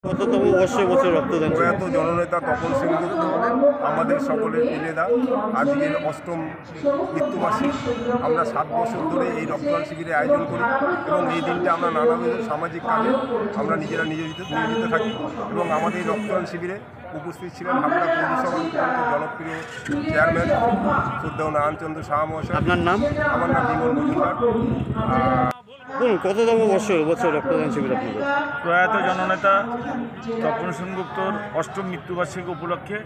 কততম বর্ষে বছর রক্তদান? প্রয়াত জননেতা তপন সেনগুপ্ত আমাদের সকলের পিলেদা আজকের অষ্টম মৃত্যুবার্ষিকী। আমরা 7 বছর ধরে এই রক্তদান শিবিরের আয়োজন করি এবং এই দিনটা আমরা নানাবিধ সামাজিক কাজে আমরা নিজেরা নিয়োজিত থাকি এবং আমাদের এই রক্তদান শিবিরে উপস্থিত ছিলেন হাবড়া পৌরসভার জনপ্রিয় চেয়ারম্যান শ্রদ্ধেয় নারায়ণচন্দ্র সাহা মহাশয়। আপনার নাম? আমার নাম বিমল মজুমদার। কততম বছর রক্তদান শিবির আপনাদের? প্রয়াত জননেতা তপন সেনগুপ্তর অষ্টম মৃত্যুবার্ষিকী উপলক্ষে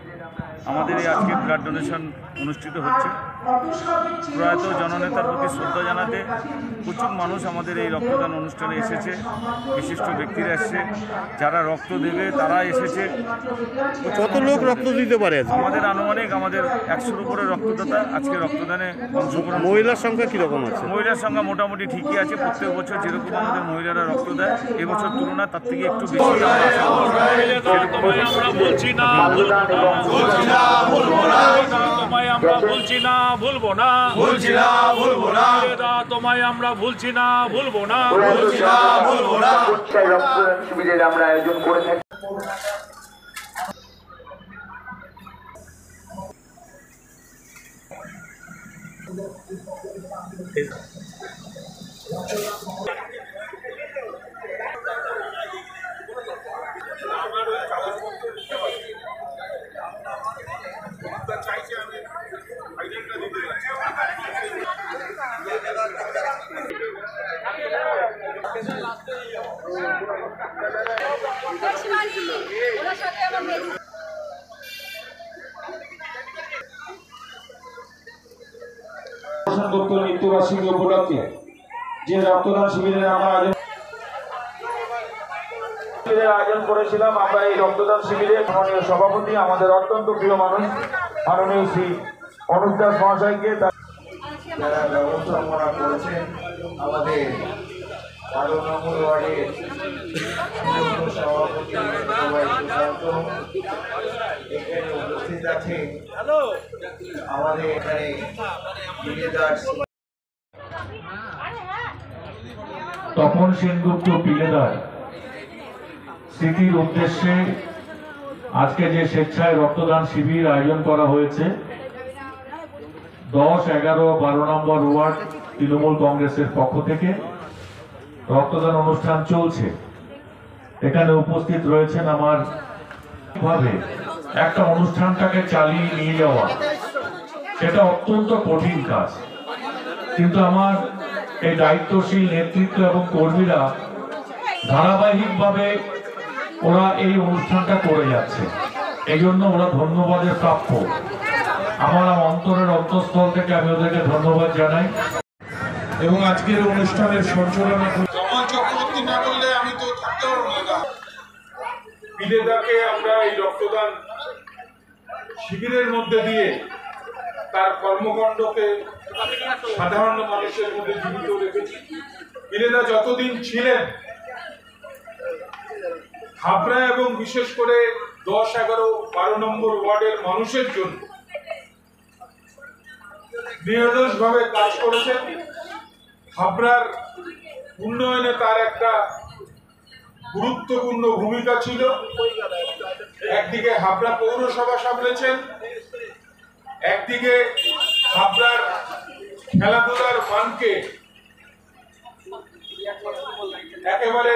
আমাদের এই আজকে ব্লাড ডোনেশন অনুষ্ঠিত হচ্ছে। প্রয়াত জননেতার প্রতি শ্রদ্ধা জানাতে প্রচুর মানুষ আমাদের এই রক্তদান অনুষ্ঠানে এসেছে, বিশিষ্ট ব্যক্তিরা এসেছে, যারা রক্ত দেবে তারা এসেছে। কত লোক রক্ত দিতে পারে? আমাদের আনুমানিক 100-র উপরে রক্তদাতা আজকে রক্তদানে অংশগ্রহণ। মহিলার সংখ্যা কীরকম আছে? মহিলার সংখ্যা মোটামুটি ঠিকই আছে। প্রত্যেক বছর যেরকম আমাদের মহিলারা রক্ত দেয় এবছর তুলনা তার থেকে একটু বেশি আমরা বলছি না ভুলবো না, তোমায় আমরা বলছি না ভুলবো না, তোমায় আমরা ভুলছি না ভুলবো না। রক্তদান শিবিরের আমরা আয়োজন করে থাকি। মৃত্যুবার্ষিকী উপলক্ষে যে রক্তদান শিবিরের আমরা আয়োজন করেছিলাম, আমরা এই রক্তদান শিবিরে মাননীয় সভাপতি আমাদের অত্যন্ত প্রিয় মানুষ মাননীয় শ্রী অনুপ দাস মহাশয়কে যারা ব্যবস্থাপনা করেছেন, আমাদের 12 নম্বর ওয়ার্ডের সভাপতি এখানে উপস্থিত আছে আমাদের এখানে তপন সেনগুপ্ত পিলেদার স্মৃতির উদ্দেশ্যে আজকে যে স্বেচ্ছায় রক্তদান শিবির আয়োজন করা হয়েছে 10, 11, 12 নম্বর ওয়ার্ড তৃণমূল কংগ্রেসের পক্ষ থেকে রক্তদান অনুষ্ঠান চলছে। এখানে উপস্থিত রয়েছেন আমার ভাবে একটা অনুষ্ঠানটাকে চালিয়ে নিয়ে যাওয়া সেটা অত্যন্ত কঠিন কাজ, কিন্তু আমার এই দায়িত্বশীল নেতৃত্ব এবং কর্মীরা ধারাবাহিকভাবে ওরা এই অনুষ্ঠানটা করে যাচ্ছে, এই জন্য ওরা ধন্যবাদের প্রাপ্য। আমার অন্তরের অন্তঃস্থল থেকে আমি ওদেরকে ধন্যবাদ জানাই। এবং আজকের অনুষ্ঠানের সঞ্চালনা চক্রবর্তী না বললে আমি তো থাকতে পারবো না। পিলেদাকে আমরা এই রক্তদান শিবিরের মধ্যে দিয়ে তার কর্মকাণ্ডকে সাধারণ মানুষের মধ্যে জীবিত রেখেছি। পিলেদা যতদিন ছিলেন হাবড়া এবং বিশেষ করে 10, 11, 12 নম্বর ওয়ার্ডের মানুষের জন্য নিরলসভাবে কাজ করেছেন। হাবড়ার উন্নয়নে তার একটা গুরুত্বপূর্ণ ভূমিকা ছিল। একদিকে হাবড়া পৌরসভা সামলেছেন, একদিকে হাবড়ার খেলাধুলার মানকে একেবারে